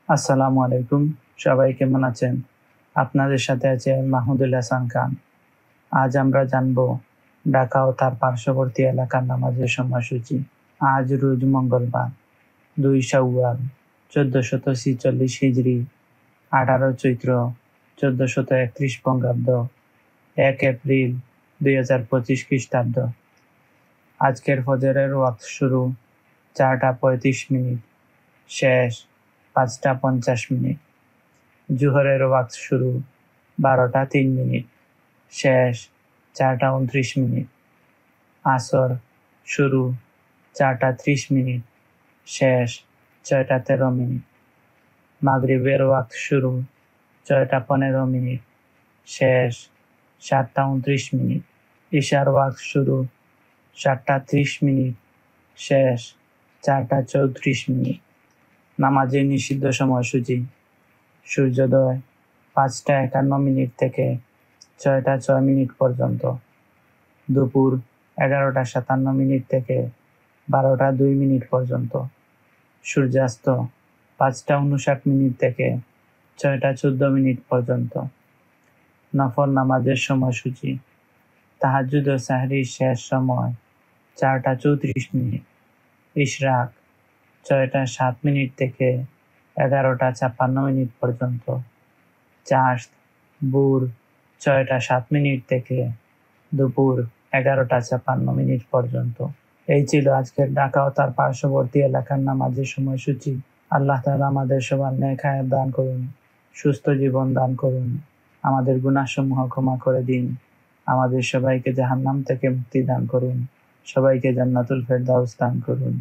আসসালামু আলাইকুম। সবাই কেমন আছেন? আপনাদের সাথে আছে মাহমুদুল হাসান খান। আজ আমরা জানব ঢাকা ও তার পার্শ্ববর্তী এলাকার নামাজের সময়সূচি। আজ রোজ মঙ্গলবার 2 শাওয়াল 1446 হিজরি, 18 চৈত্র 1431 বঙ্গাব্দ, 1 এপ্রিল 2025 খ্রিস্টাব্দ। আজকের ফজরের ওয়াক্ত শুরু 4:35, শেষ 5:50। জোহরের ওয়াক্ত শুরু 12:03, শেষ 4:29। আসর শুরু 4:30, শেষ 6:13। মাগরিবের ওয়াক্ত শুরু 6:15, শেষ 7:29। ইশার ওয়াক্ত শুরু 7:30, শেষ 4:34। নামাজের নিষিদ্ধ সময়সূচি: সূর্যোদয় 5:51 থেকে 6:06 পর্যন্ত, দুপুর 11:57 থেকে 12:02 পর্যন্ত, সূর্যাস্ত 5:59 থেকে 6:14 পর্যন্ত। নফল নামাজের সময়সূচি: তাহাজ্জুদ ও সাহরির শেষ সময় 4:34, ইশরাক 6:07 থেকে 11:56 পর্যন্ত, চাঁদ ভোর 6:07 থেকে দুপুর 11:56 পর্যন্ত। এই ছিল আজকের ঢাকা ও তার পার্শ্ববর্তী এলাকার নামাজের সময়সূচি। আল্লাহ তাআলা আমাদের সবার নেক হায়াত দান করুন, সুস্থ জীবন দান করুন, আমাদের গুনাহসমূহ ক্ষমা করে দিন, আমাদের সবাইকে জাহান্নাম থেকে মুক্তি দান করুন, সবাইকে জান্নাতুল ফেরদাউস দান করুন।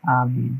আমিন।